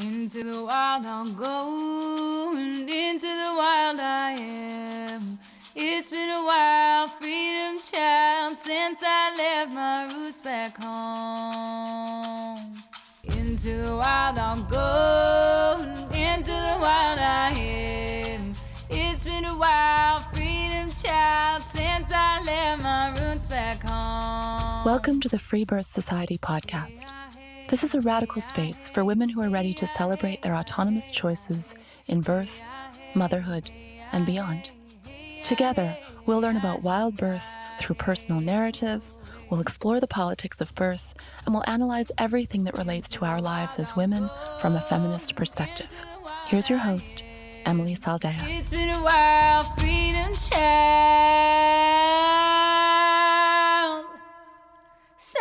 Into the wild I'll go, and into the wild I am. It's been a while, freedom child, since I left my roots back home. Into the wild I'll go, and into the wild I am. It's been a while, freedom child, since I left my roots back home. Welcome to the Freebirth Society podcast. This is a radical space for women who are ready to celebrate their autonomous choices in birth, motherhood, and beyond. Together, we'll learn about wild birth through personal narrative, we'll explore the politics of birth, and we'll analyze everything that relates to our lives as women from a feminist perspective. Here's your host, Emily Saldea. It's been a while, freedom child, since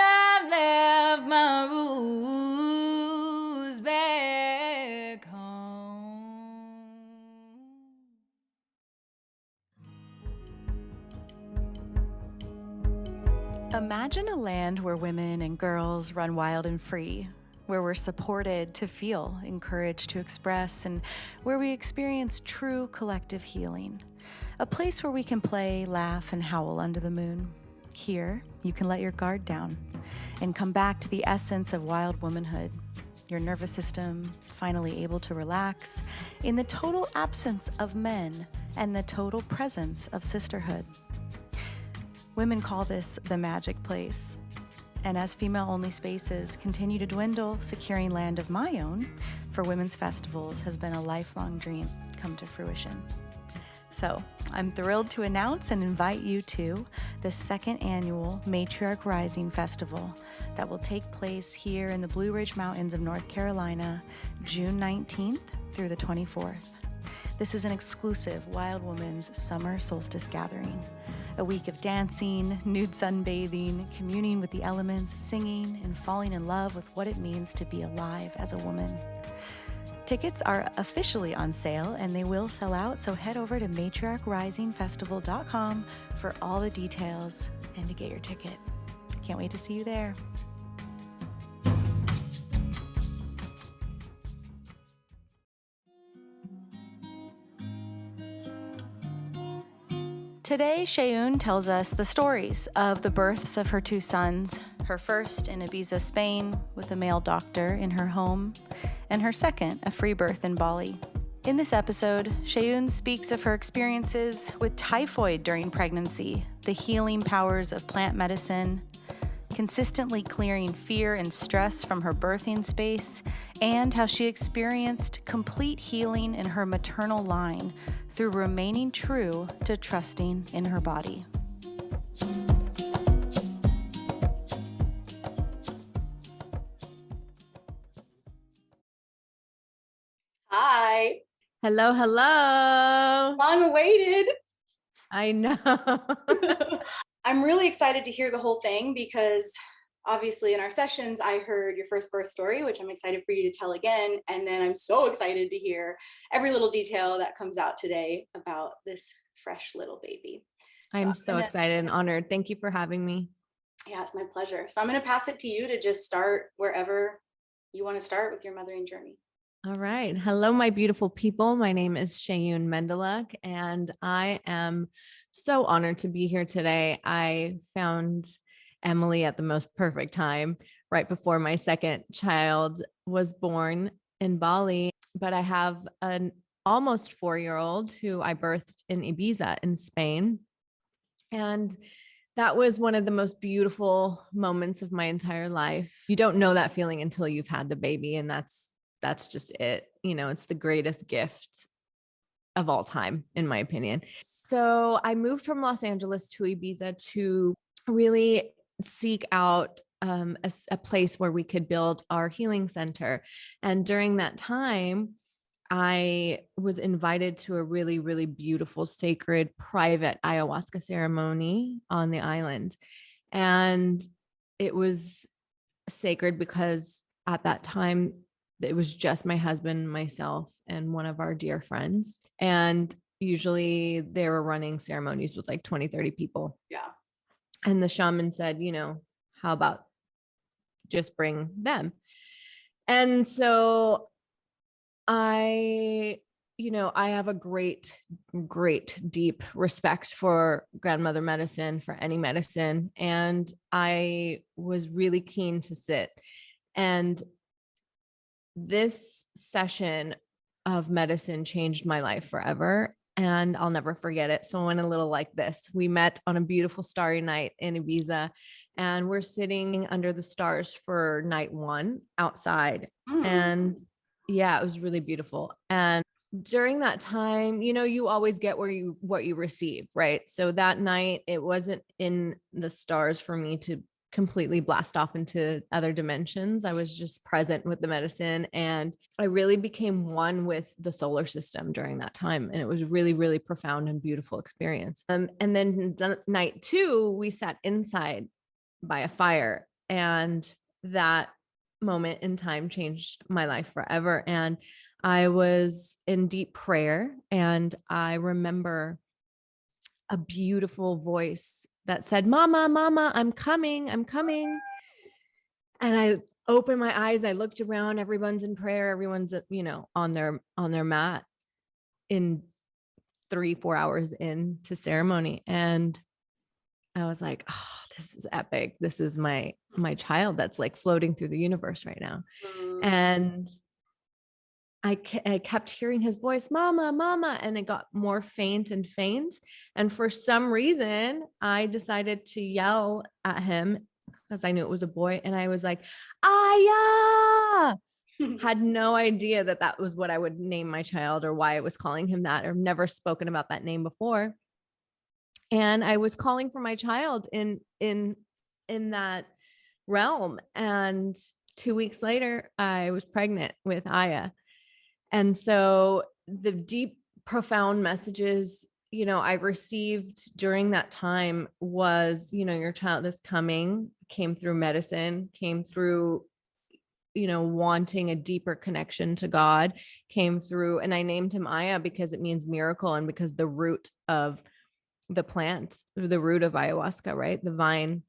I left my roots back home. Imagine a land where women and girls run wild and free, where we're supported to feel, encouraged to express, and where we experience true collective healing. A place where we can play, laugh, and howl under the moon. Here, you can let your guard down and come back to the essence of wild womanhood. Your nervous system finally able to relax in the total absence of men and the total presence of sisterhood. Women call this the magic place. And as female-only spaces continue to dwindle, securing land of my own for women's festivals has been a lifelong dream come to fruition. So I'm thrilled to announce and invite you to the second annual Matriarch Rising Festival that will take place here in the Blue Ridge Mountains of North Carolina, June 19th through the 24th. This is an exclusive Wild Woman's Summer Solstice gathering. A week of dancing, nude sunbathing, communing with the elements, singing, and falling in love with what it means to be alive as a woman. Tickets are officially on sale and they will sell out, so head over to matriarchrisingfestival.com for all the details and to get your ticket. Can't wait to see you there. Today, Shayoon tells us the stories of the births of her two sons, her first in Ibiza, Spain, with a male doctor in her home, and her second, a free birth in Bali. In this episode, Shayoon speaks of her experiences with typhoid during pregnancy, the healing powers of plant medicine, consistently clearing fear and stress from her birthing space, and how she experienced complete healing in her maternal line through remaining true to trusting in her body. Hi. Hello, hello. Long awaited. I know. I'm really excited to hear the whole thing because obviously in our sessions, I heard your first birth story, which I'm excited for you to tell again. And then I'm so excited to hear every little detail that comes out today about this fresh little baby. I'm so excited and honored. Thank you for having me. Yeah, it's my pleasure. So I'm going to pass it to you to just start wherever you want to start with your mothering journey. All right. Hello, my beautiful people. My name is Shayoon Mendeluk, and I am so honored to be here today. I found Emily at the most perfect time, right before my second child was born in Bali. But I have an almost 4-year-old who I birthed in Ibiza in Spain. And that was one of the most beautiful moments of my entire life. You don't know that feeling until you've had the baby, and that's just it. You know, it's the greatest gift of all time, in my opinion. So I moved from Los Angeles to Ibiza to really seek out a place where we could build our healing center. And during that time, I was invited to a really, really beautiful, sacred, private ayahuasca ceremony on the island. And it was sacred because at that time, it was just my husband, myself, and one of our dear friends. And usually they were running ceremonies with like 20, 30 people. Yeah. And the shaman said, you know, how about just bring them? And so I have a great, great, deep respect for grandmother medicine, for any medicine. And I was really keen to sit. And this session of medicine changed my life forever. And I'll never forget it. So it went a little like this. We met on a beautiful starry night in Ibiza, and we're sitting under the stars for night one outside. And yeah, it was really beautiful. And during that time, you always get what you receive, right? So that night, it wasn't in the stars for me to completely blast off into other dimensions. I was just present with the medicine, and I really became one with the solar system during that time. And it was really, really profound and beautiful experience. And then night two, we sat inside by a fire, and that moment in time changed my life forever. And I was in deep prayer, and I remember a beautiful voice that said, "Mama, Mama, I'm coming, I'm coming." And I opened my eyes. I looked around. Everyone's in prayer. Everyone's, on their mat in 3-4 hours into ceremony. And I was like, oh, this is epic. This is my child that's like floating through the universe right now. And I kept hearing his voice, "Mama, Mama," and it got more faint and faint. And for some reason, I decided to yell at him because I knew it was a boy. And I was like, "Aya!" Had no idea that was what I would name my child, or why I was calling him that, or never spoken about that name before. And I was calling for my child in that realm. And 2 weeks later, I was pregnant with Aya. And so the deep, profound messages, I received during that time was, your child is coming, came through medicine, came through, wanting a deeper connection to God, came through, and I named him Aya because it means miracle, and because the root of the plant, the root of ayahuasca, right? The vine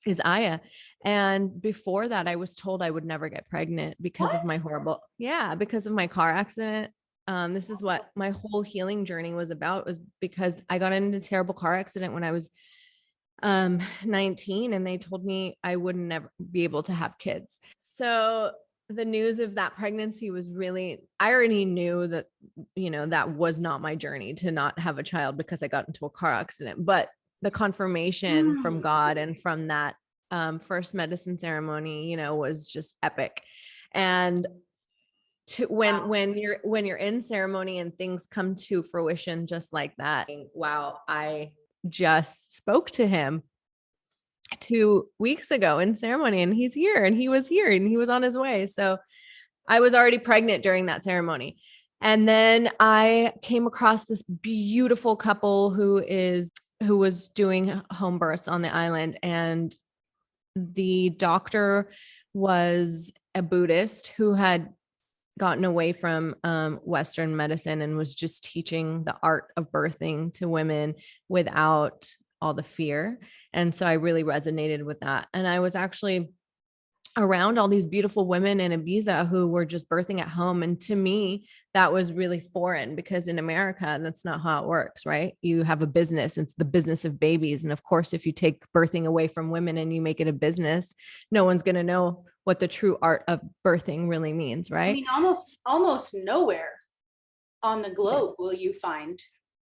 is Aya. And before that, I was told I would never get pregnant because of my because of my car accident. This is what my whole healing journey was about, was because I got into a terrible car accident when I was 19, and they told me I would never be able to have kids. So the news of that pregnancy was really, I already knew that, that was not my journey to not have a child because I got into a car accident, but the confirmation from God and from that first medicine ceremony, was just epic. And when you're in ceremony and things come to fruition just like that, wow, I just spoke to him 2 weeks ago in ceremony, and he's here, and he was here, and he was on his way. So I was already pregnant during that ceremony. And then I came across this beautiful couple who was doing home births on the island. And the doctor was a Buddhist who had gotten away from Western medicine and was just teaching the art of birthing to women without all the fear. And so I really resonated with that. And I was actually around all these beautiful women in Ibiza who were just birthing at home. And to me, that was really foreign, because in America, that's not how it works, right? You have a business, it's the business of babies. And of course, if you take birthing away from women and you make it a business, no one's going to know what the true art of birthing really means, right? I mean, almost nowhere on the globe will you find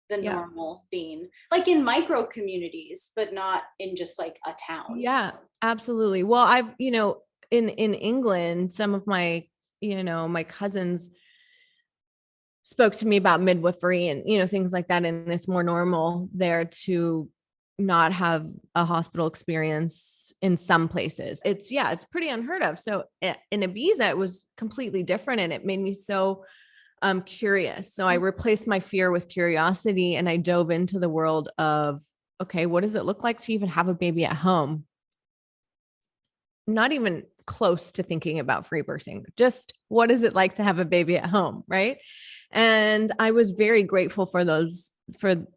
the normal being, like in micro communities, but not in just like a town. Yeah, absolutely. Well, I've, in England, some of my, my cousins spoke to me about midwifery and, things like that. And it's more normal there to not have a hospital experience in some places. It's pretty unheard of. So in Ibiza, it was completely different, and it made me so curious. So I replaced my fear with curiosity, and I dove into the world of, okay, what does it look like to even have a baby at home? Not even close to thinking about free birthing, just what is it like to have a baby at home, right? And I was very grateful for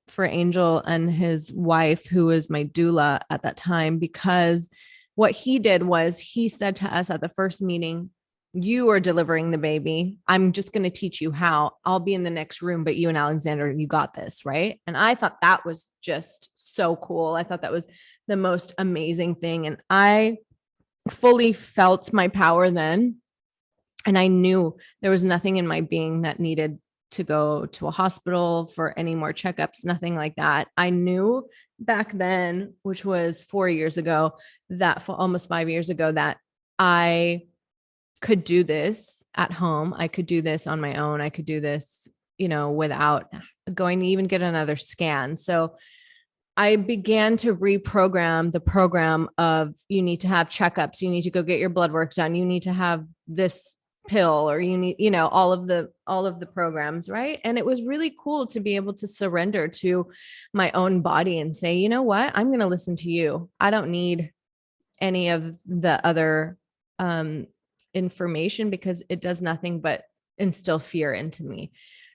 for Angel and his wife, who was my doula at that time, because what he did was he said to us at the first meeting, you are delivering the baby. I'm just going to teach you how. I'll be in the next room, but you and Alexander, you got this, right? And I thought that was just so cool. I thought that was the most amazing thing. And I fully felt my power then. And I knew there was nothing in my being that needed to go to a hospital for any more checkups, nothing like that. I knew back then, which was 4 years ago, that for almost 5 years ago, that I could do this at home. I could do this on my own. I could do this, without going to even get another scan. So I began to reprogram the program of, you need to have checkups. You need to go get your blood work done. You need to have this pill, or you need, all of the programs. Right. And it was really cool to be able to surrender to my own body and say, you know what, I'm going to listen to you. I don't need any of the other, information, because it does nothing but instill fear into me.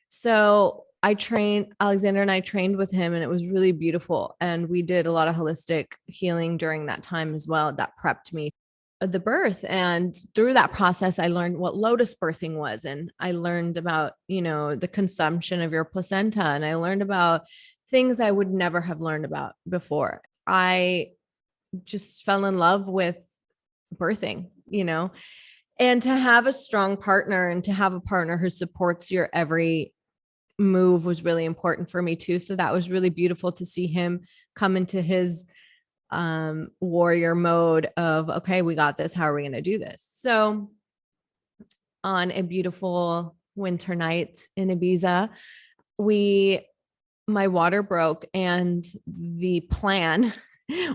So Alexander and I trained with him, and it was really beautiful. And we did a lot of holistic healing during that time as well. That prepped me for the birth. And through that process, I learned what lotus birthing was. And I learned about, the consumption of your placenta. And I learned about things I would never have learned about before. I just fell in love with birthing, and to have a strong partner and to have a partner who supports your every move was really important for me too. So that was really beautiful to see him come into his warrior mode of, okay, we got this. How are we going to do this? So on a beautiful winter night in Ibiza, my water broke, and the plan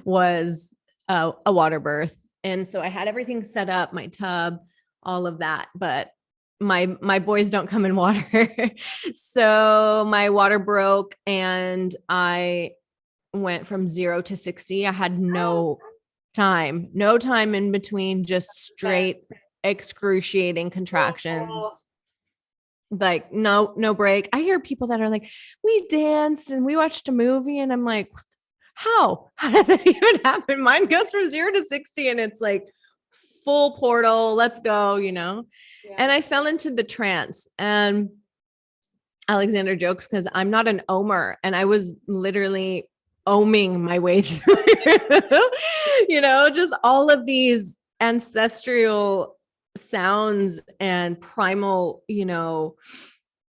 was a water birth. And so I had everything set up, my tub, all of that, but my boys don't come in water. So my water broke, and I went from 0 to 60. I had no time in between, just straight excruciating contractions. Like no break. I hear people that are like, we danced and we watched a movie, and I'm like, how did that even happen? Mine goes from 0 to 60, and it's like full portal. Let's go, Yeah. And I fell into the trance, and Alexander jokes because I'm not an omer, and I was literally oming my way through, just all of these ancestral sounds and primal,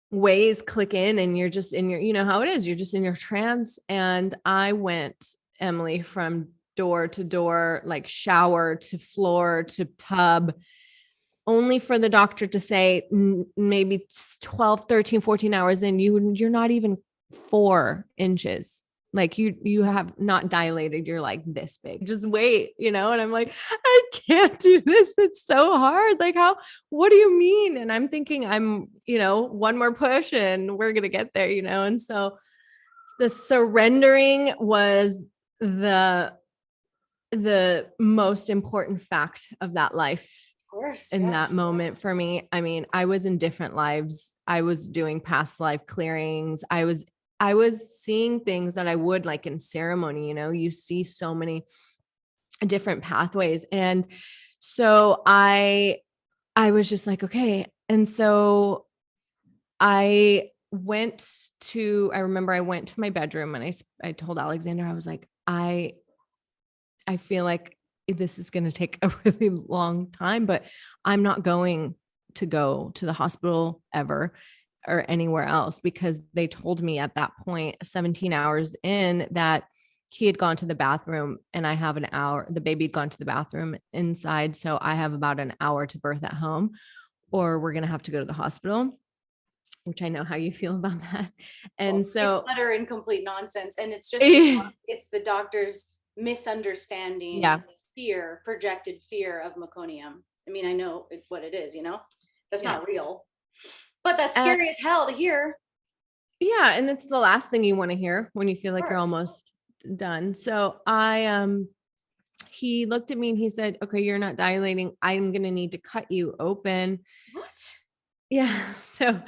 ways click in, and you're just in your, how it is, you're just in your trance. And I went, Emily, from door to door, like shower to floor to tub, only for the doctor to say maybe 12, 13, 14 hours in, you're not even 4 inches. Like you have not dilated. You're like this big, just wait, and I'm like, I can't do this. It's so hard. Like what do you mean? And I'm thinking I'm, one more push and we're going to get there, And so the surrendering was the most important fact of that life. Of course, in that moment for me. I mean, I was in different lives. I was doing past life clearings. I was seeing things that I would, like in ceremony, you see so many different pathways. And so I was just like, okay. And so I remember I went to my bedroom, and I told Alexander, I was like, I feel like this is going to take a really long time, but I'm not going to go to the hospital ever or anywhere else, because they told me at that point, 17 hours in, that he had gone to the bathroom, and I have an hour, the baby had gone to the bathroom inside. So I have about an hour to birth at home, or we're going to have to go to the hospital, which I know how you feel about that. And so it's utter and complete nonsense. And it's just, it's the doctor's misunderstanding, projected fear of meconium. I mean, I know what it is, that's not real, but that's scary as hell to hear. Yeah. And it's the last thing you want to hear when you feel like you're almost done. So he looked at me and he said, okay, you're not dilating. I'm going to need to cut you open. What? Yeah. So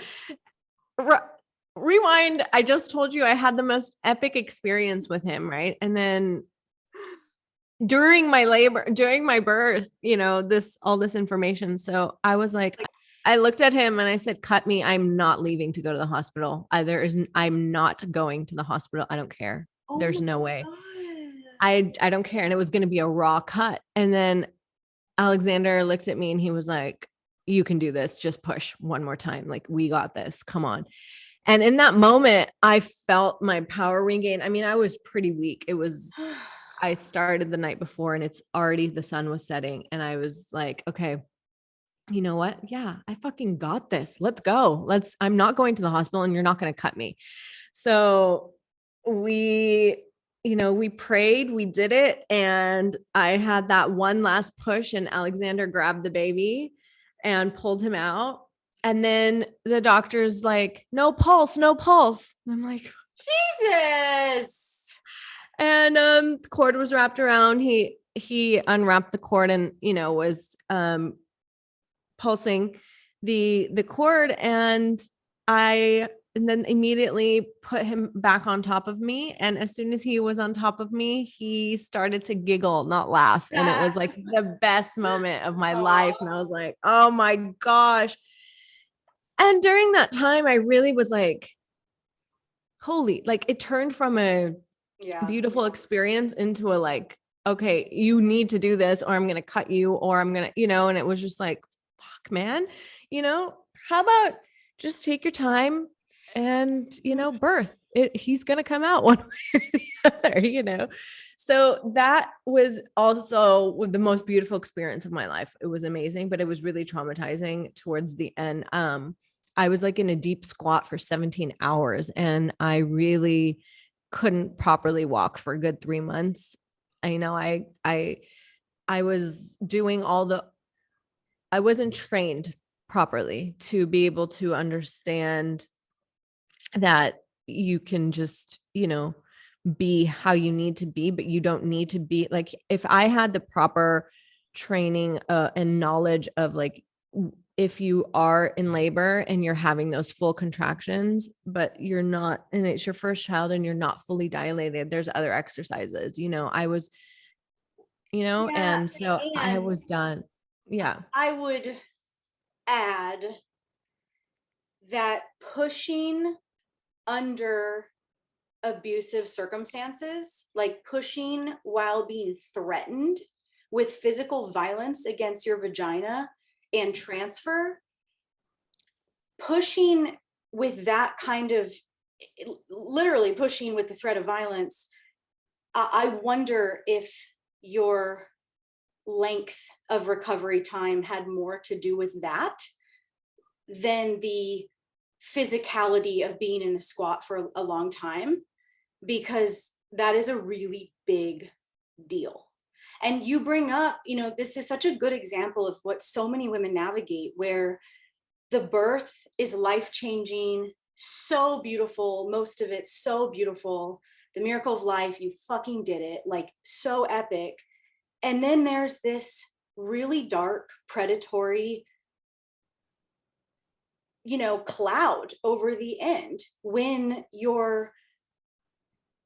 rewind. I just told you I had the most epic experience with him. Right. And then during my labor, during my birth, all this information. So I was like, I looked at him and I said, cut me. I'm not leaving to go to the hospital. I'm not going to the hospital. I don't care. There's no way. I don't care. And it was going to be a raw cut. And then Alexander looked at me and he was like, you can do this. Just push one more time. Like, we got this. Come on. And in that moment, I felt my power regain. I mean, I was pretty weak. I started the night before and it's already, the sun was setting. And I was like, okay, you know what? Yeah, I fucking got this. Let's go. I'm not going to the hospital and you're not going to cut me. So we prayed, we did it. And I had that one last push and Alexander grabbed the baby and pulled him out. And then the doctor's like, no pulse, no pulse. And I'm like, Jesus. And the cord was wrapped around. He unwrapped the cord and, was pulsing the cord. And then immediately put him back on top of me. And as soon as he was on top of me, he started to giggle, not laugh. And it was like the best moment of my life. And I was like, oh my gosh. And during that time, I really was like, holy, like it turned from a beautiful experience into a like, okay, you need to do this or I'm going to cut you or I'm going to, and it was just like, fuck, man, how about just take your time and, birth it. He's going to come out one way or the other, So that was also the most beautiful experience of my life. It was amazing, but it was really traumatizing towards the end. I was like in a deep squat for 17 hours and I really couldn't properly walk for a good 3 months. I was doing I wasn't trained properly to be able to understand that you can just, be how you need to be, but you don't need to be like, if I had the proper training and knowledge of like, if you are in labor and you're having those full contractions, but you're not, and it's your first child and you're not fully dilated, there's other exercises, I was, and so I was done. Yeah. I would add that pushing under abusive circumstances, like pushing while being threatened with physical violence against your vagina and transfer, pushing with that kind of, literally pushing with the threat of violence, I wonder if your length of recovery time had more to do with that than the physicality of being in a squat for a long time, because that is a really big deal. And you bring up, this is such a good example of what so many women navigate, where the birth is life-changing, so beautiful, most of it so beautiful, the miracle of life, you fucking did it, like so epic. And then there's this really dark, predatory, cloud over the end when you're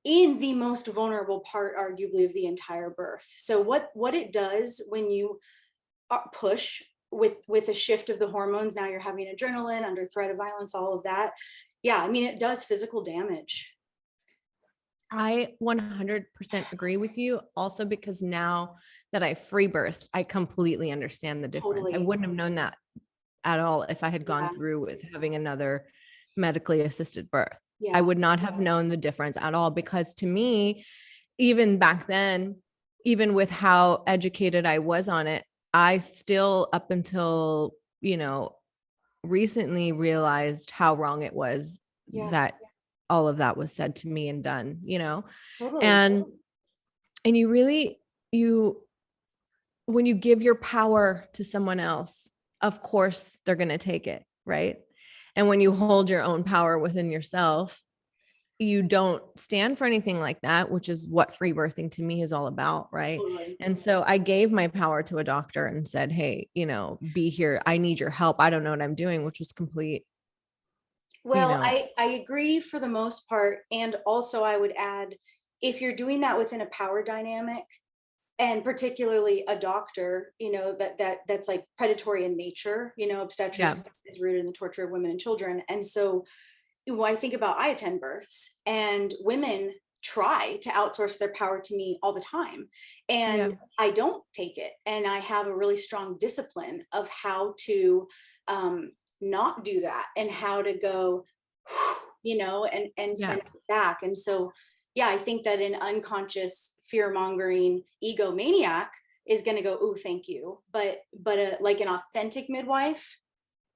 in the most vulnerable part, arguably, of the entire birth. So what it does when you push with a shift of the hormones, now you're having adrenaline, under threat of violence, all of that. Yeah, I mean, it does physical damage. I 100% agree with you. Also, because now that I free birth, I completely understand the difference. Totally. I wouldn't have known that at all if I had gone through with having another medically assisted birth. I would not have known the difference at all, because to me, even back then, even with how educated I was on it, I still, up until, recently, realized how wrong it was that all of that was said to me and done, totally. And you really, when you give your power to someone else, of course they're going to take it, right? And when you hold your own power within yourself, you don't stand for anything like that, which is what free birthing to me is all about, right? Totally. And so I gave my power to a doctor and said, hey, be here. I need your help. I don't know what I'm doing, which was complete. Well, I agree for the most part. And also I would add, if you're doing that within a power dynamic, and particularly a doctor, that's like predatory in nature, obstetrics is rooted in the torture of women and children. And so when I think about, I attend births, and women try to outsource their power to me all the time. And I don't take it. And I have a really strong discipline of how to not do that, and how to go, and send it back. And so, I think that an unconscious fear-mongering egomaniac is going to go, "Oh, thank you." But like an authentic midwife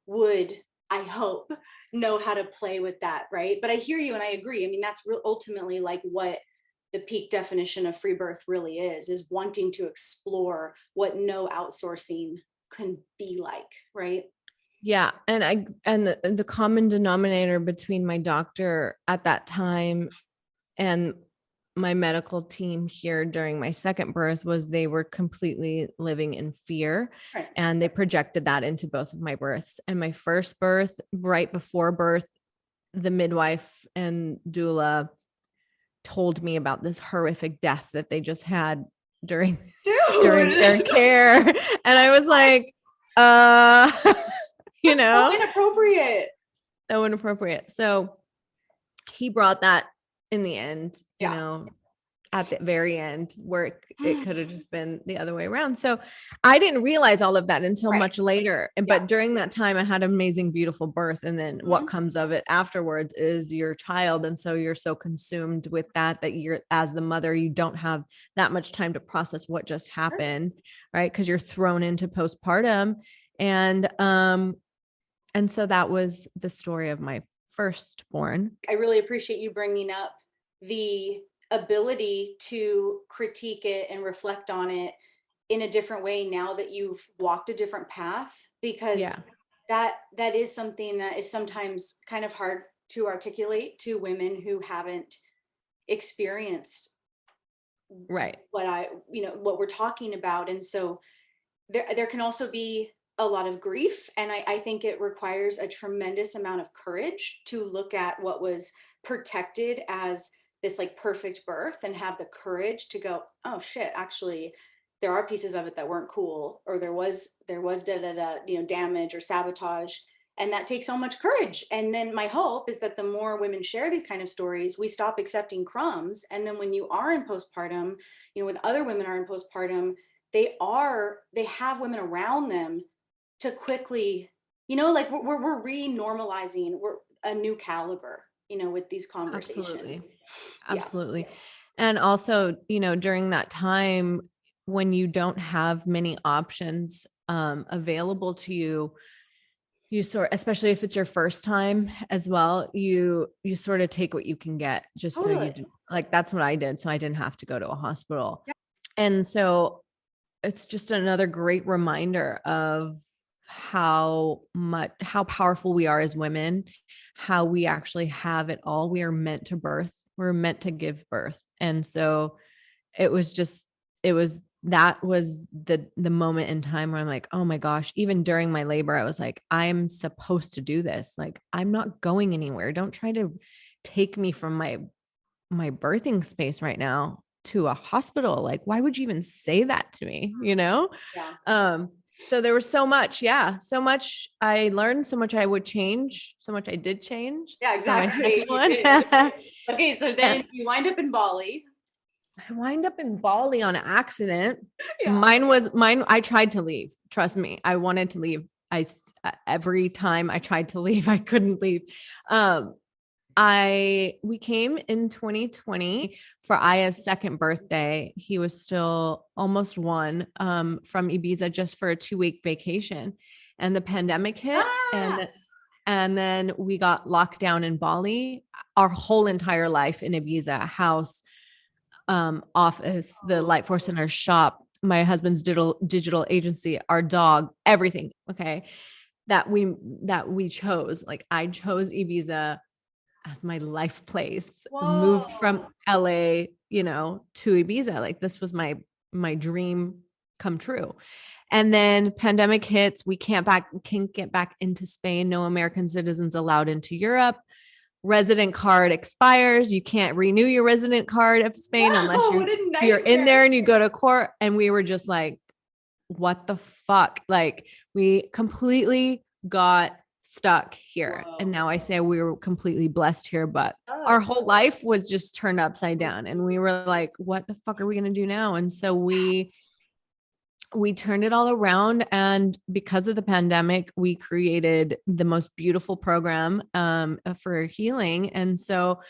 would, I hope, know how to play with that, right? But I hear you and I agree. I mean, that's ultimately like what the peak definition of free birth really is wanting to explore what no outsourcing can be like, right? Yeah. And the common denominator between my doctor at that time and my medical team here during my second birth was they were completely living in fear, Right. and they projected that into both of my births. And my first birth, right before birth, the midwife and doula told me about this horrific death that they just had during their care. And I was like, so inappropriate. So inappropriate. So he brought that in the end, at the very end, where it could have just been the other way around. So I didn't realize all of that until much later. But during that time, I had an amazing, beautiful birth. And then what comes of it afterwards is your child. And so you're so consumed with that you're, as the mother, you don't have that much time to process what just happened, right? Because you're thrown into postpartum. And so that was the story of my firstborn. I really appreciate you bringing up the ability to critique it and reflect on it in a different way now that you've walked a different path, because that is something that is sometimes kind of hard to articulate to women who haven't experienced what we're talking about. And so there can also be a lot of grief. And I think it requires a tremendous amount of courage to look at what was protected as this like perfect birth and have the courage to go, "Oh shit, actually there are pieces of it that weren't cool, or there was damage or sabotage." And that takes so much courage. And then my hope is that the more women share these kind of stories, we stop accepting crumbs. And then when you are in postpartum, when other women are in postpartum, they have women around them to quickly, like we're re-normalizing, we're a new caliber, with these conversations. Absolutely. And also, during that time when you don't have many options available to you, especially if it's your first time as well, you sort of take what you can get, just so you like, that's what I did. So I didn't have to go to a hospital. And so it's just another great reminder of how powerful we are as women, how we actually have it all. We are meant to birth. We're meant to give birth. And so that was the moment in time where I'm like, oh my gosh, even during my labor, I was like, I'm supposed to do this. Like, I'm not going anywhere. Don't try to take me from my birthing space right now to a hospital. Like, why would you even say that to me? So there was so much I learned, so much I would change, so much I did change. Yeah, exactly. Okay, so then you wind up in Bali. I wind up in Bali on accident. Mine. I tried to leave. Trust me. I wanted to leave. Every time I tried to leave, I couldn't leave. We came in 2020 for Aya's second birthday. He was still almost 1, from Ibiza, just for a 2-week vacation, and the pandemic hit. And then we got locked down in Bali. Our whole entire life in Ibiza, house, office, the Light Force Center shop, my husband's digital agency, our dog, everything. Okay. That we chose, like, I chose Ibiza as my life place. Whoa. Moved from LA, to Ibiza. Like, this was my dream come true. And then pandemic hits. We can't get back into Spain. No American citizens allowed into Europe. resident card expires. You can't renew your resident card of Spain unless you're in there and you go to court. And we were just like, what the fuck? Like, we completely got stuck here. Whoa. And now I say we were completely blessed here, but our whole life was just turned upside down. And we were like, what the fuck are we going to do now? And so we turned it all around. And because of the pandemic, we created the most beautiful program for healing. And so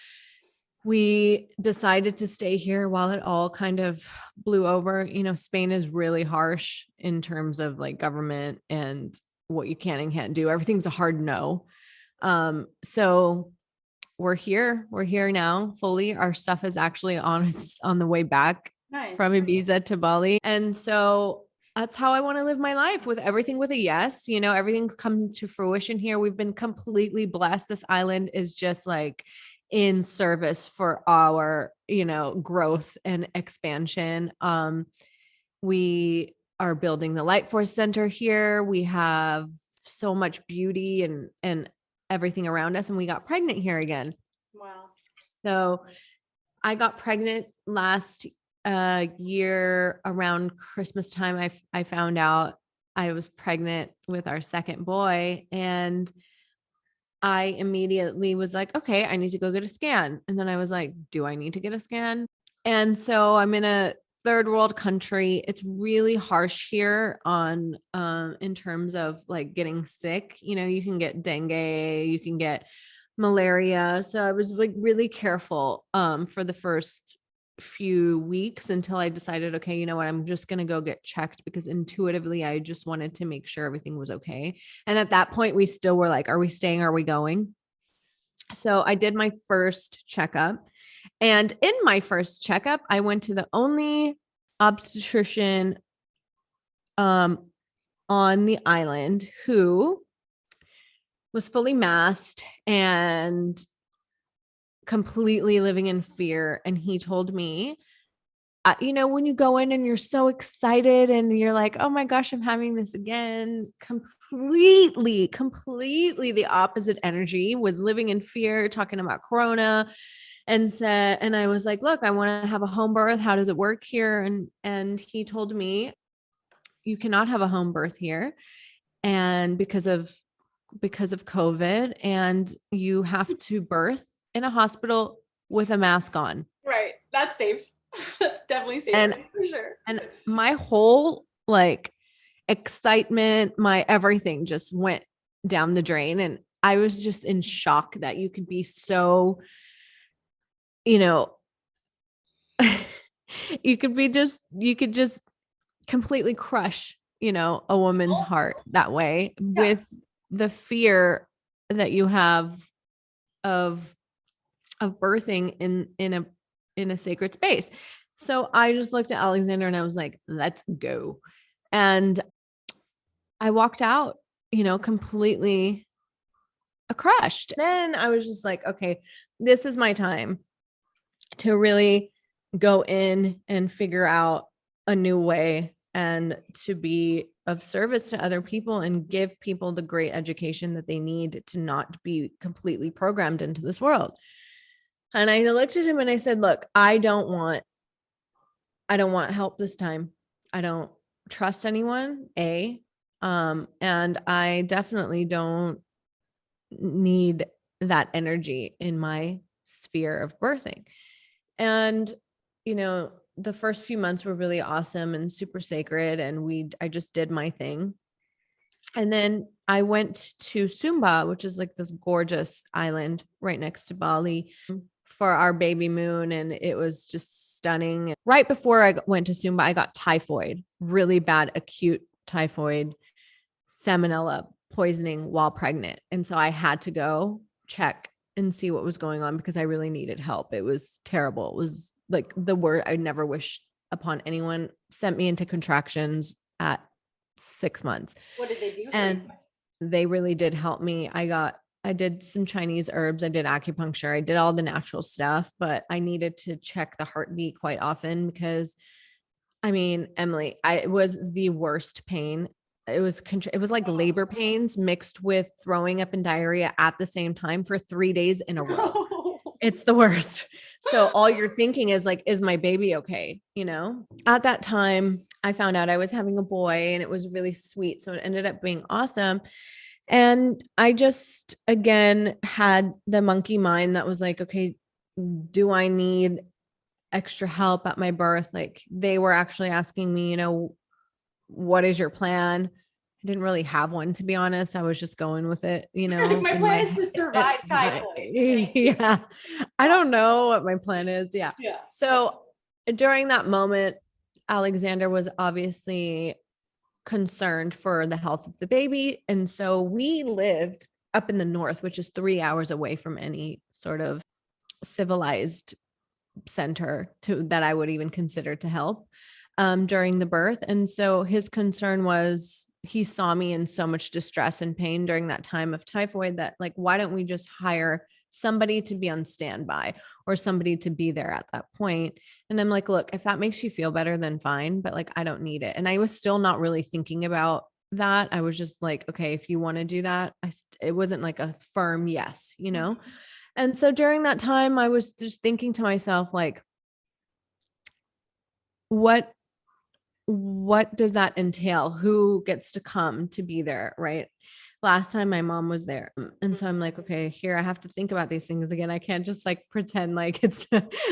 we decided to stay here while it all kind of blew over. You know, Spain is really harsh in terms of like government and what you can and can't do. Everything's a hard no. So we're here now fully. Our stuff is actually on the way back from Ibiza to Bali. And so that's how I want to live my life, with everything with a yes. You know, everything's come to fruition here. We've been completely blessed. This island is just like in service for our, you know, growth and expansion. We are building the Light Force Center here. We have so much beauty and everything around us. And we got pregnant here again. Wow. So I got pregnant last year around Christmas time. I found out I was pregnant with our second boy, and I immediately was like, okay, I need to go get a scan. And then I was like, do I need to get a scan? And so I'm in a third world country. It's really harsh here on in terms of like getting sick. You know, you can get dengue, you can get malaria. So I was like really careful for the first few weeks until I decided, okay, you know what, I'm just going to go get checked, because intuitively I just wanted to make sure everything was okay. And at that point we still were like, are we staying? Are we going? So I did my first checkup, and in my first checkup, I went to the only obstetrician on the island who was fully masked and completely living in fear. And he told me, you know, when you go in and you're so excited and you're like, oh my gosh, I'm having this again, completely the opposite energy, was living in fear, talking about Corona, and I was like, look, I want to have a home birth. How does it work here? And he told me, you cannot have a home birth here. And because of COVID, and you have to birth in a hospital with a mask on. Right. That's safe. That's definitely safe for sure. And my whole like excitement, my everything just went down the drain. And I was just in shock that you could be so, you know, you could just completely crush, you know, a woman's heart that way, with the fear that you have of birthing in a sacred space. So I just looked at Alexander and I was like, let's go. And I walked out, you know, completely crushed. Then I was just like, okay, this is my time to really go in and figure out a new way and to be of service to other people and give people the great education that they need to not be completely programmed into this world. And I looked at him and I said, look, I don't want help this time. I don't trust anyone, and I definitely don't need that energy in my sphere of birthing. And, you know, the first few months were really awesome and super sacred. And I just did my thing. And then I went to Sumba, which is like this gorgeous island right next to Bali, for our baby moon. And it was just stunning. Right before I went to Sumba, I got typhoid, really bad, acute typhoid, salmonella poisoning while pregnant. And so I had to go check and see what was going on because I really needed help. It was terrible. It was like the word I never wish upon anyone. Sent me into contractions at 6 months. What did they do? And they really did help me. I did some Chinese herbs. I did acupuncture. I did all the natural stuff, but I needed to check the heartbeat quite often because, I mean, Emily, it was the worst pain it was like labor pains mixed with throwing up and diarrhea at the same time for 3 days in a row. It's the worst. So all you're thinking is like, is my baby okay? You know, at that time I found out I was having a boy, and it was really sweet. So it ended up being awesome. And I just, again, had the monkey mind that was like, okay, do I need extra help at my birth? Like, they were actually asking me, you know, what is your plan? I didn't really have one, to be honest. I was just going with it, you know. My plan is to survive typhoid. Yeah. I don't know what my plan is. Yeah. Yeah. So during that moment, Alexander was obviously concerned for the health of the baby. And so we lived up in the north, which is 3 hours away from any sort of civilized center that I would even consider to help during the birth. And so his concern was, he saw me in so much distress and pain during that time of typhoid that, like, why don't we just hire somebody to be on standby or somebody to be there at that point? And I'm like, look, if that makes you feel better, then fine, but like, I don't need it. And I was still not really thinking about that. I was just like, okay, if you want to do that, it wasn't like a firm yes, you know? And so during that time, I was just thinking to myself, like, what does that entail? Who gets to come to be there? Right. Last time my mom was there. And so I'm like, okay, here I have to think about these things again. I can't just like pretend like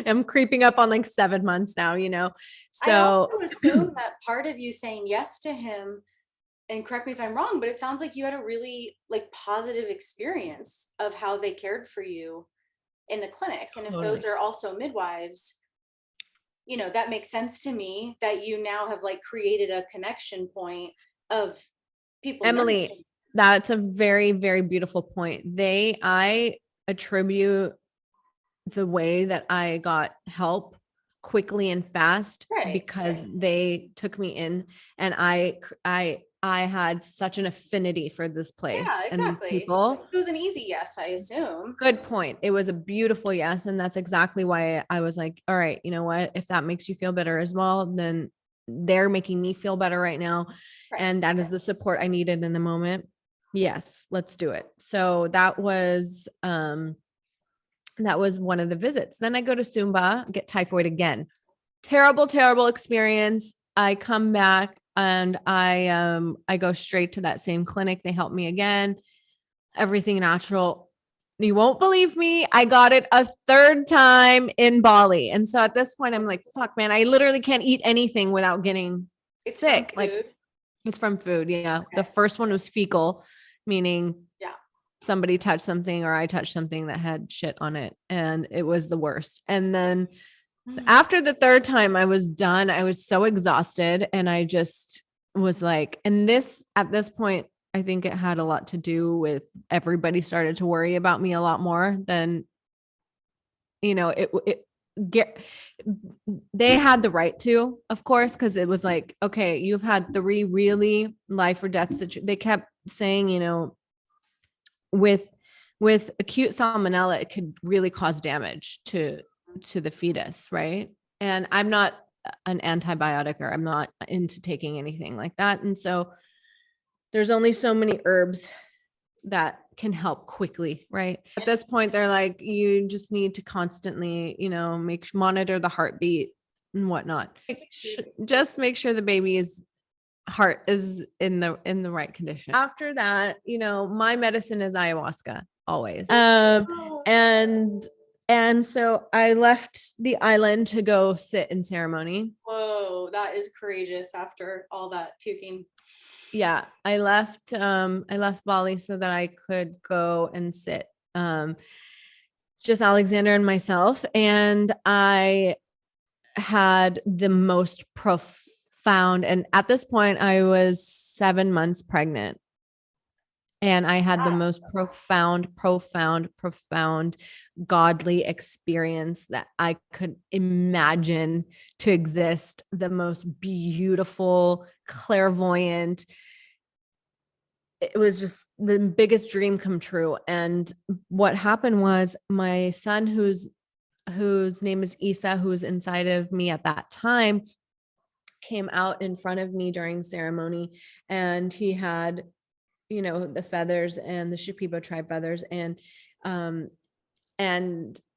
I'm creeping up on like 7 months now, you know? So I also assume that part of you saying yes to him, and correct me if I'm wrong, but it sounds like you had a really like positive experience of how they cared for you in the clinic. And if those are also midwives, you know, that makes sense to me that you now have like created a connection point of people. Emily, that's a very, very beautiful point. I attribute the way that I got help quickly and fast because they took me in, and I had such an affinity for this place and these people. It was an easy yes, I assume. Good point. It was a beautiful yes. And that's exactly why I was like, all right, you know what? If that makes you feel better as well, then they're making me feel better right now. And that is the support I needed in the moment. Yes, let's do it. So that was one of the visits. Then I go to Sumba, get typhoid again. Terrible, terrible experience. I come back and I go straight to that same clinic. They help me again. Everything natural. You won't believe me. I got it a third time in Bali. And so at this point, I'm like, fuck, man, I literally can't eat anything without getting sick. Like, it's from food. Yeah. Okay. The first one was fecal, meaning somebody touched something or I touched something that had shit on it. And it was the worst. And then after the third time I was done, I was so exhausted, and I just was like, and at this point, I think it had a lot to do with everybody started to worry about me a lot more than, you know, they had the right to, of course, because it was like, okay, you've had 3 really life or death situations. They kept saying, you know, with acute salmonella, it could really cause damage to the fetus, right? And I'm not an antibiotic, or I'm not into taking anything like that. And so there's only so many herbs that can help quickly, right? At this point, they're like, you just need to constantly, you know, monitor the heartbeat and whatnot. Just make sure the baby's heart is in the right condition. After that, you know, my medicine is ayahuasca always. And so I left the island to go sit in ceremony. Whoa, that is courageous after all that puking. Yeah, I left Bali so that I could go and sit. Just Alexander and myself. And I had the most profound, and at this point I was 7 months pregnant. And I had the most profound, godly experience that I could imagine to exist. The most beautiful, clairvoyant. It was just the biggest dream come true. And what happened was my son, whose name is Isa, who was inside of me at that time, came out in front of me during ceremony, and he had, you know, the feathers and the Shipibo tribe feathers, and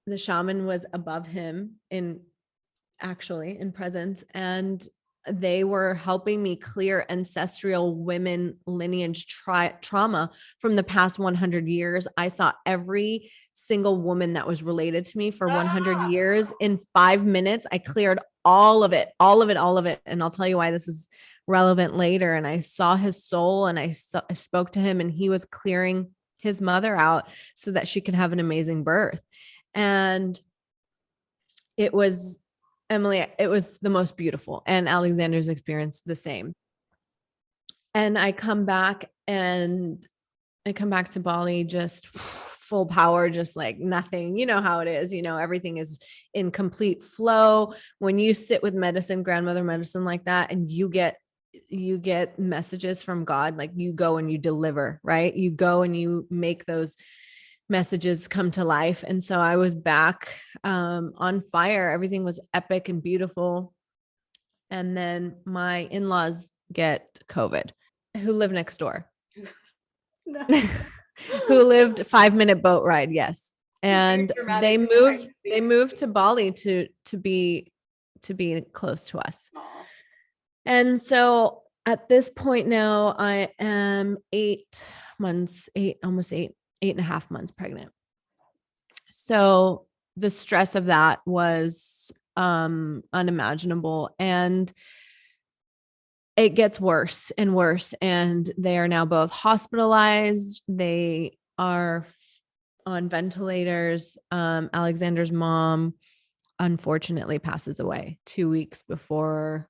the shaman was above him in presence, and they were helping me clear ancestral women lineage trauma from the past 100 years. I saw every single woman that was related to me for 100 years in 5 minutes. I cleared all of it. And I'll tell you why this is relevant later. And I saw his soul, and I spoke to him, and he was clearing his mother out so that she could have an amazing birth. And it was, Emily, it was the most beautiful, and Alexander's experience the same. And I come back to Bali just full power, just like nothing. You know how it is, you know, everything is in complete flow. When you sit with medicine, grandmother medicine like that, and you get messages from God, like you go and you deliver, right? You go and you make those messages come to life. And so I was back on fire. Everything was epic and beautiful. And then my in-laws get COVID, who live next door, who lived 5-minute boat ride. Yes. And they moved to Bali to be close to us. Aww. And so at this point now, I am 8.5 months pregnant. So the stress of that was unimaginable, and it gets worse and worse. And they are now both hospitalized. They are on ventilators. Alexander's mom unfortunately passes away 2 weeks before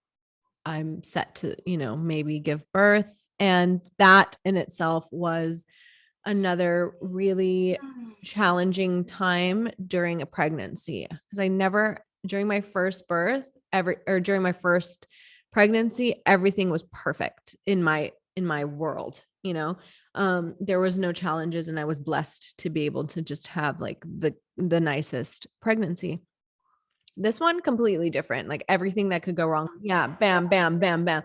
I'm set to, you know, maybe give birth. And that in itself was another really challenging time during a pregnancy, because I never, during my first birth, during my first pregnancy, everything was perfect in my world, you know. There was no challenges, and I was blessed to be able to just have like the nicest pregnancy. This one completely different, like everything that could go wrong. Yeah. Bam, bam, bam, bam.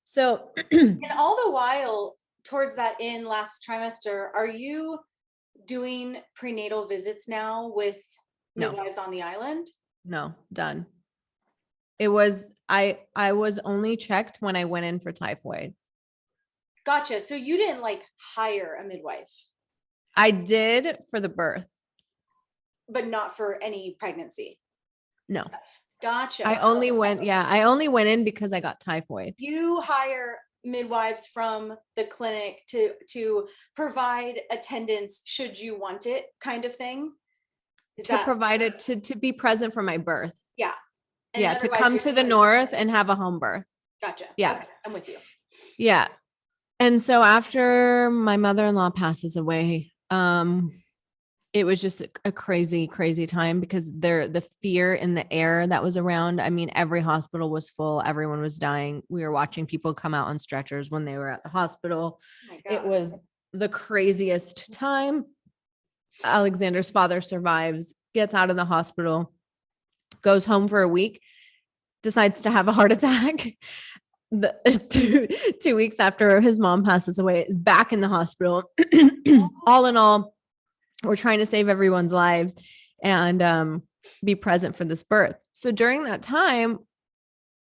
So, and all the while towards that in last trimester, are you doing prenatal visits now with midwives on the island? No, done. It was, I was only checked when I went in for typhoid. Gotcha. So you didn't like hire a midwife? I did for the birth. But not for any pregnancy? No. Stuff. Gotcha. I only went in because I got typhoid. You hire midwives from the clinic to provide attendance should you want it, kind of thing? Provide it, to be present for my birth. Yeah. And yeah, to come to the north and have a home birth. Gotcha. Yeah. Okay, I'm with you. Yeah. And so after my mother-in-law passes away, it was just a crazy, crazy time, because the fear in the air that was around. I mean, every hospital was full. Everyone was dying. We were watching people come out on stretchers when they were at the hospital. Oh, it was the craziest time. Alexander's father survives, gets out of the hospital, goes home for a week, decides to have a heart attack. 2 weeks after his mom passes away, is back in the hospital. All in all, we're trying to save everyone's lives and be present for this birth. So during that time,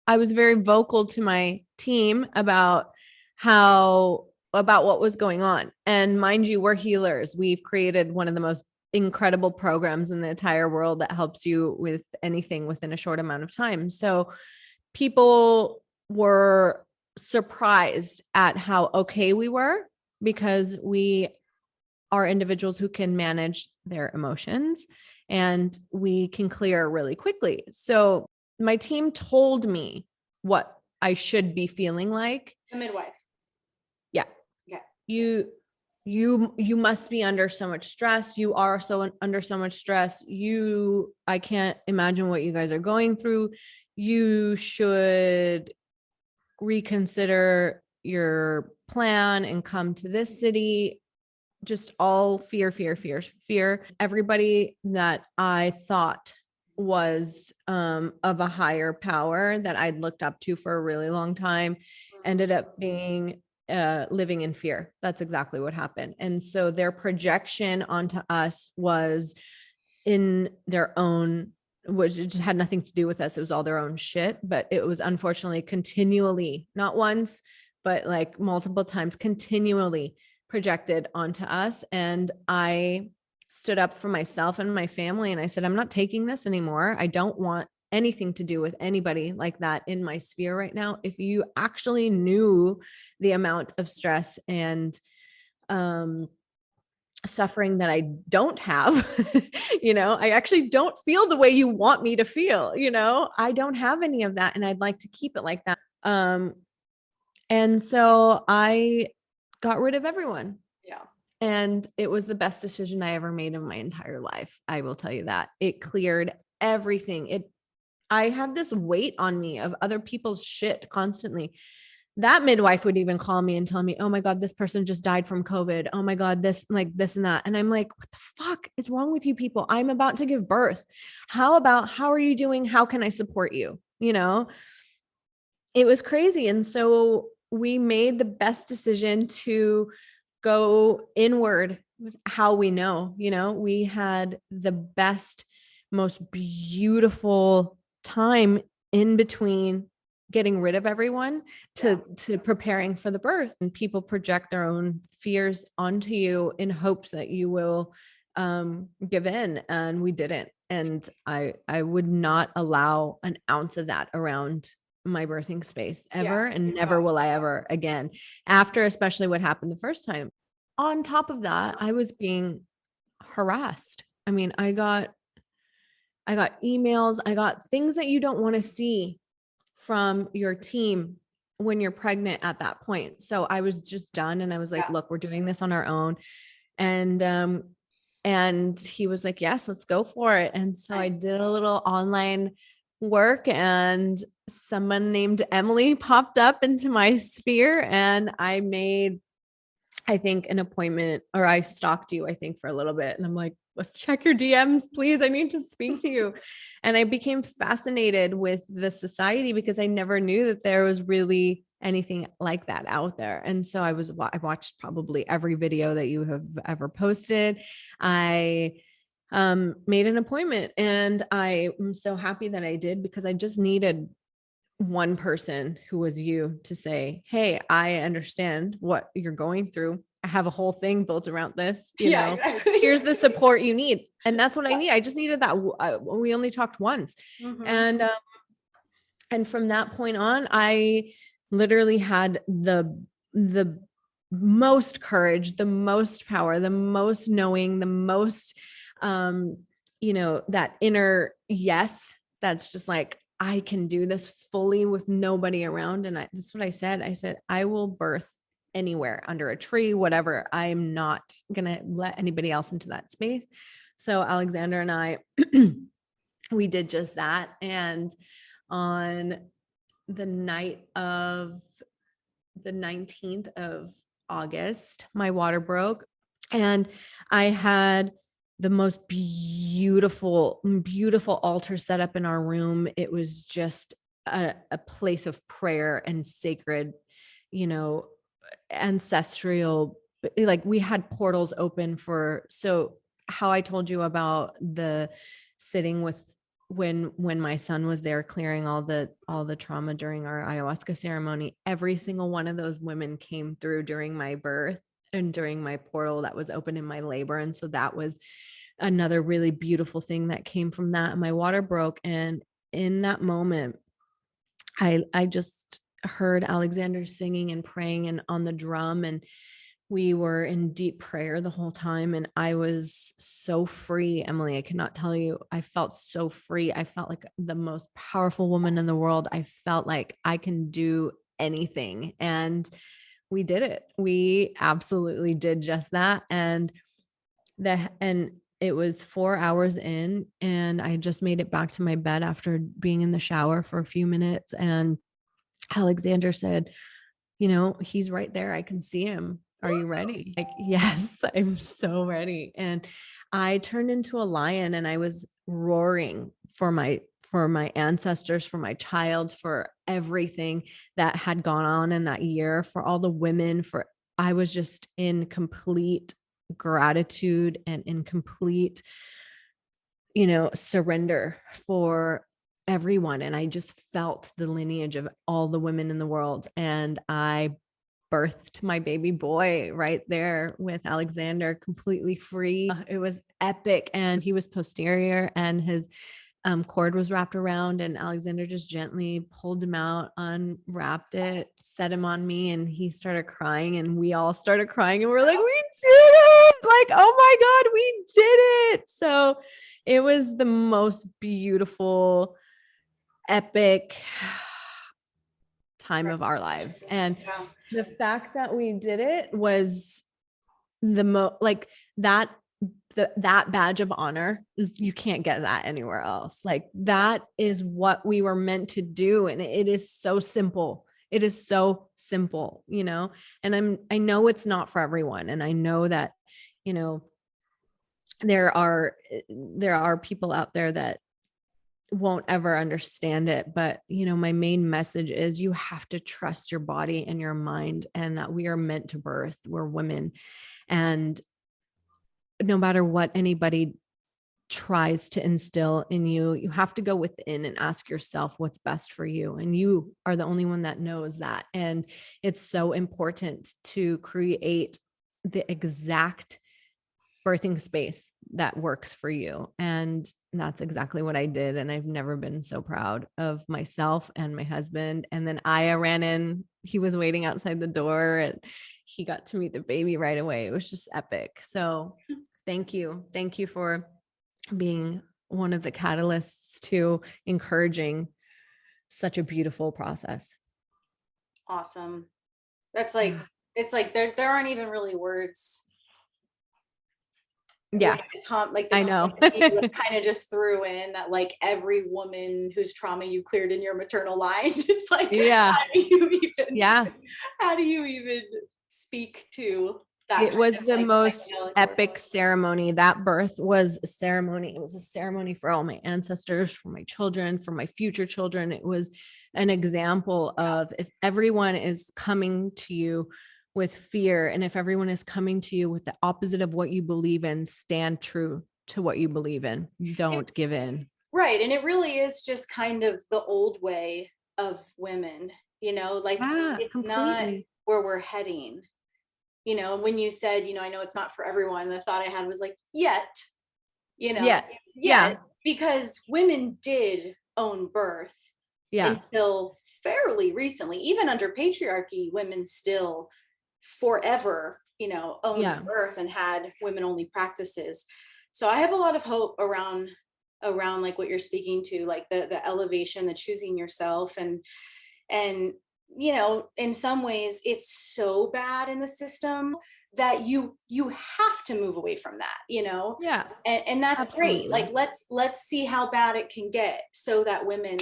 I was very vocal to my team about what was going on. And mind you, we're healers. We've created one of the most incredible programs in the entire world that helps you with anything within a short amount of time. So people were surprised at how okay we were, because we are individuals who can manage their emotions and we can clear really quickly. So my team told me what I should be feeling like. The midwife. Yeah. Yeah. You must be under so much stress. You are under so much stress. I can't imagine what you guys are going through. You should reconsider your plan and come to this city. Just all fear. Everybody that I thought was of a higher power that I'd looked up to for a really long time, ended up being living in fear. That's exactly what happened. And so their projection onto us was in their own, which just had nothing to do with us. It was all their own shit, but it was unfortunately continually, not once, but like multiple times, continually projected onto us. And I stood up for myself and my family. And I said, I'm not taking this anymore. I don't want anything to do with anybody like that in my sphere right now. If you actually knew the amount of stress and suffering that I don't have, I actually don't feel the way you want me to feel, I don't have any of that. And I'd like to keep it like that. And so I got rid of everyone. Yeah. And it was the best decision I ever made in my entire life. I will tell you that. It cleared everything. I had this weight on me of other people's shit constantly. That midwife would even call me and tell me, oh my God, this person just died from COVID. Oh my God, this and that. And I'm like, what the fuck is wrong with you people? I'm about to give birth. How are you doing? How can I support you? It was crazy. And so we made the best decision to go inward. How we know, we had the best, most beautiful time in between getting rid of everyone to preparing for the birth. And people project their own fears onto you in hopes that you will give in, and we didn't. And I would not allow an ounce of that around my birthing space ever. And never will I ever again, after especially what happened the first time. On top of that, I was being harassed. I mean, I got emails, I got things that you don't want to see from your team when you're pregnant at that point. So I was just done. And I was like, look, we're doing this on our own. And he was like, yes, let's go for it. And so I did a little online work, and someone named Emily popped up into my sphere, and I made, I think, an appointment, or I stalked you, I think, for a little bit. And I'm like, let's check your DMs, please. I need to speak to you. And I became fascinated with the society because I never knew that there was really anything like that out there. And so I watched probably every video that you have ever posted. I made an appointment, and I am so happy that I did, because I just needed one person, who was you, to say, hey, I understand what you're going through. I have a whole thing built around this, exactly. Here's the support you need. And that's what I need. I just needed that. We only talked once. Mm-hmm. And from that point on, I literally had the most courage, the most power, the most knowing, the most, that inner yes, that's just like, I can do this fully with nobody around. And that's what I said. I said, I will birth anywhere, under a tree, whatever. I'm not going to let anybody else into that space. So Alexander and I, we did just that. And on the night of the 19th of August, my water broke, and I had the most beautiful altar set up in our room. It was just a place of prayer and sacred, ancestral, like we had portals open for, so how I told you about the sitting with, when my son was there clearing all the trauma during our ayahuasca ceremony, every single one of those women came through during my birth and during my portal that was open in my labor. And so that was another really beautiful thing that came from that. My water broke. And in that moment, I just heard Alexander singing and praying and on the drum, and we were in deep prayer the whole time. And I was so free, Emily. I cannot tell you, I felt so free. I felt like the most powerful woman in the world. I felt like I can do anything. And we did it. We absolutely did just that. And it was 4 hours in, and I just made it back to my bed after being in the shower for a few minutes. And Alexander said, he's right there. I can see him. Are you ready? Like, yes, I'm so ready. And I turned into a lion, and I was roaring for my ancestors, for my child, for everything that had gone on in that year, for all the women, I was just in complete gratitude and in complete, surrender for everyone. And I just felt the lineage of all the women in the world. And I birthed my baby boy right there with Alexander, completely free. It was epic. And he was posterior, and his cord was wrapped around, and Alexander just gently pulled him out, unwrapped it, set him on me, and he started crying, and we all started crying, and we're like, we did it! Like, oh my God, we did it. So it was the most beautiful, epic time of our lives. And the fact that we did it was like that badge of honor is, you can't get that anywhere else. Like, that is what we were meant to do. And it is so simple. It is so simple, and I know it's not for everyone. And I know that, there are people out there that won't ever understand it. But, my main message is you have to trust your body and your mind, and that we are meant to birth. We're women. And no matter what anybody tries to instill in you, you have to go within and ask yourself what's best for you. And you are the only one that knows that. And it's so important to create the exact birthing space that works for you. And that's exactly what I did. And I've never been so proud of myself and my husband. And then Aya ran in, he was waiting outside the door, and he got to meet the baby right away. It was just epic. So thank you. Thank you for being one of the catalysts to encouraging such a beautiful process. Awesome. That's like, it's like there aren't even really words. Yeah. I know. Kind of just threw in that, like, every woman whose trauma you cleared in your maternal line. It's like, how do you even speak to that? It was the most epic ceremony. That birth was a ceremony. It was a ceremony for all my ancestors, for my children, for my future children. It was an example of, if everyone is coming to you with fear, and if everyone is coming to you with the opposite of what you believe in, stand true to what you believe in. Don't give in. Right. And it really is just kind of the old way of women, like, it's completely not where we're heading. When you said, I know it's not for everyone, the thought I had was like, yet, because women did own birth until fairly recently. Even under patriarchy, women still forever, owned birth and had women only practices. So I have a lot of hope around like what you're speaking to, like the elevation, the choosing yourself, and in some ways it's so bad in the system that you have to move away from that, and that's Absolutely. Great. Like, let's see how bad it can get, so that women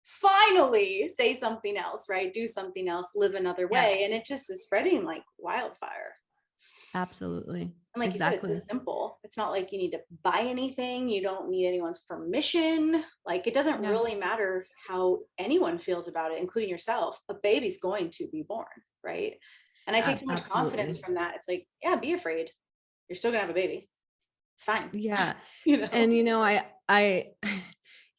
finally say something else, right? Do something else, live another way. And it just is spreading like wildfire. Absolutely. And like you said, it's so simple. It's not like you need to buy anything. You don't need anyone's permission. Like, it doesn't really matter how anyone feels about it, including yourself. A baby's going to be born, right? And I take so much confidence from that. It's like, be afraid. You're still gonna have a baby. It's fine. Yeah. And I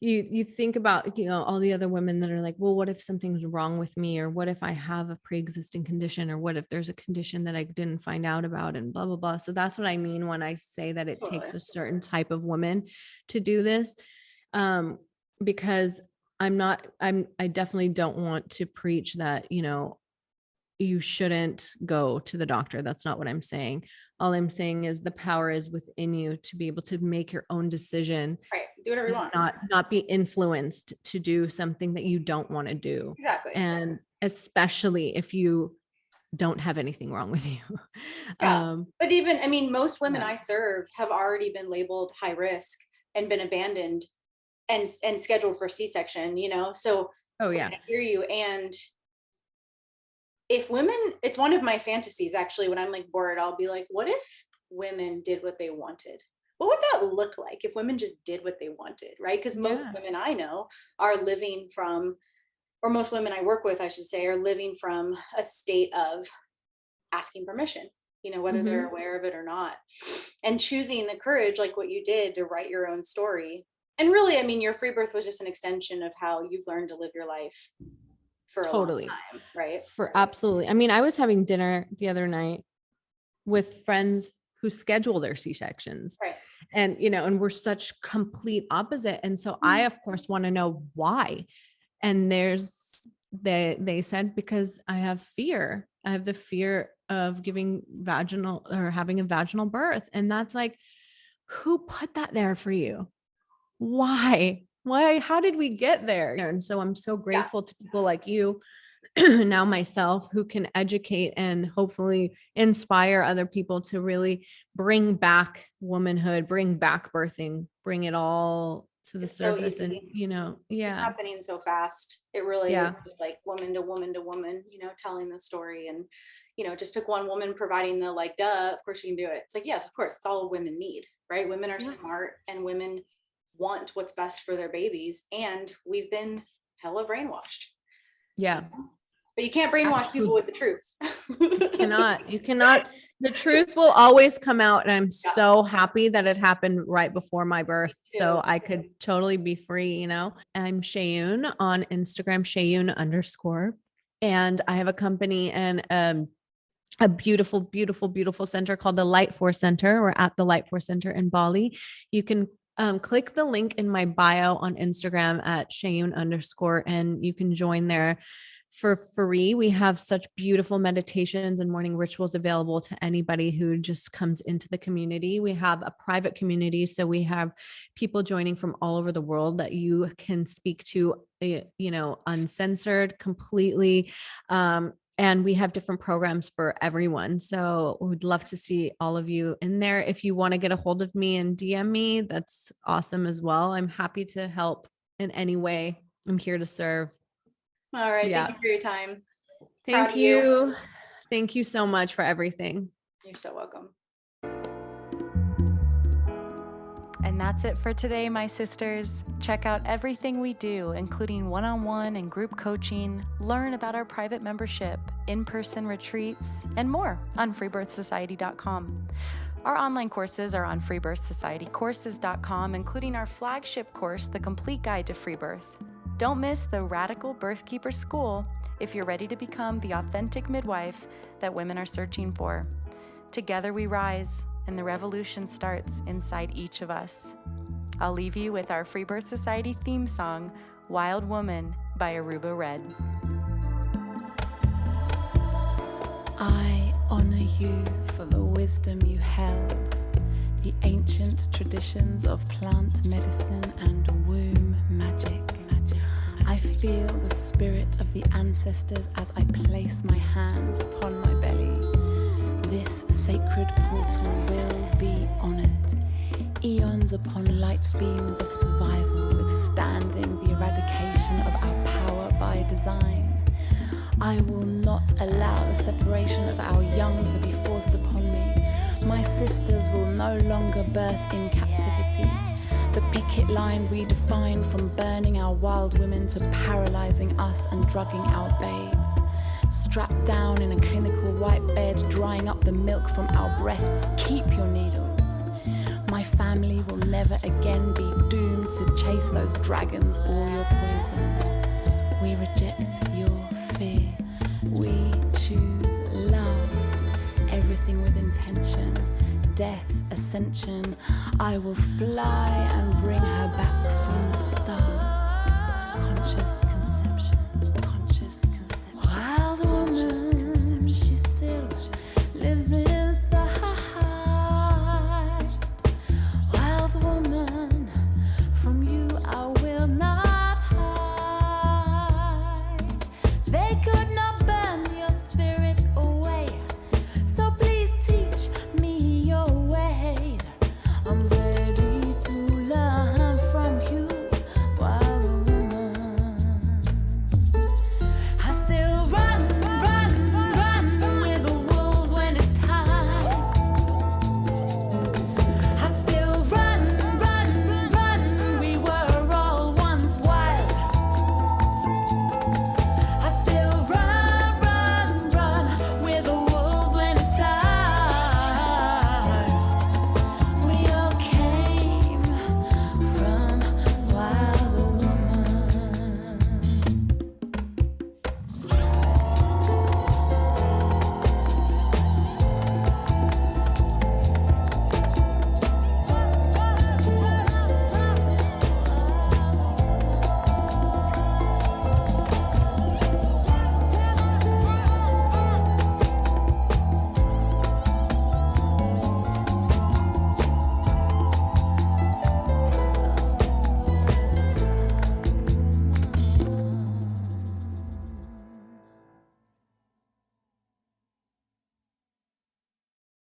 you think about, all the other women that are like, well, what if something's wrong with me? Or what if I have a pre-existing condition? Or what if there's a condition that I didn't find out about, and blah, blah, blah. So that's what I mean when I say that it takes a certain type of woman to do this. Because I definitely don't want to preach that, you shouldn't go to the doctor. That's not what I'm saying. All I'm saying is the power is within you to be able to make your own decision. Right. Do whatever you want. Not be influenced to do something that you don't want to do. Exactly. And especially if you don't have anything wrong with you. But even, most women I serve have already been labeled high risk and been abandoned and scheduled for C-section, so. I hear you. And if women, it's one of my fantasies, actually, when I'm like bored, I'll be like, what if women did what they wanted? what would that look like if women just did what they wanted, right? Because most women I know are living from, or most women I work with, I should say, are living from a state of asking permission, whether they're aware of it or not, and choosing the courage, like what you did, to write your own story. And really, I mean, your free birth was just an extension of how you've learned to live your life for a long time, right? Absolutely. I mean, I was having dinner the other night with friends who schedule their C-sections, right? And, and we're such complete opposite. And so I, of course, want to know why. And they said, because I have fear. I have the fear of giving vaginal or having a vaginal birth. And that's like, who put that there for you? Why? How did we get there? And so I'm so grateful to people like you, now myself, who can educate and hopefully inspire other people to really bring back womanhood, bring back birthing, bring it all to the surface. So and it's happening so fast. It really is just like woman to woman to woman, telling the story. And just took one woman providing the like, duh, of course you can do it. It's like, yes, of course, it's all women need, right? Women are smart, and women want what's best for their babies, and we've been hella brainwashed. But you can't brainwash people with the truth. You cannot. The truth will always come out. And I'm so happy that it happened right before my birth. So I could totally be free, I'm Shayoon on Instagram, Shayoon_. And I have a company and a beautiful, beautiful, beautiful center called the Light Force Center. We're at the Light Force Center in Bali. You can click the link in my bio on Instagram at Shayoon_, and you can join there for free. We have such beautiful meditations and morning rituals available to anybody who just comes into the community. We have a private community, so we have people joining from all over the world that you can speak to, uncensored, completely. And we have different programs for everyone. So we'd love to see all of you in there. If you want to get a hold of me and DM me, that's awesome as well. I'm happy to help in any way. I'm here to serve. All right. Thank you for your time. Thank you. Thank you so much for everything. You're so welcome. And that's it for today, my sisters. Check out everything we do, including one-on-one and group coaching, learn about our private membership, in-person retreats, and more on freebirthsociety.com. Our online courses are on freebirthsocietycourses.com, including our flagship course, The Complete Guide to Free Birth. Don't miss the Radical Birthkeeper School if you're ready to become the authentic midwife that women are searching for. Together we rise, and the revolution starts inside each of us. I'll leave you with our Free Birth Society theme song, Wild Woman by Aruba Red. I honor you for the wisdom you held, the ancient traditions of plant medicine and womb magic. I feel the spirit of the ancestors as I place my hands upon my belly. This sacred portal will be honored. Eons upon light beams of survival, withstanding the eradication of our power by design. I will not allow the separation of our young to be forced upon me. My sisters will no longer birth in captivity. The picket line redefined from burning our wild women to paralyzing us and drugging our babes. Strapped down in a clinical white bed, drying up the milk from our breasts. Keep your needles. My family will never again be doomed to chase those dragons or your poison. We reject your fear. We choose love. Everything with intention. Death, ascension. I will fly and bring her back from the stars. Conscious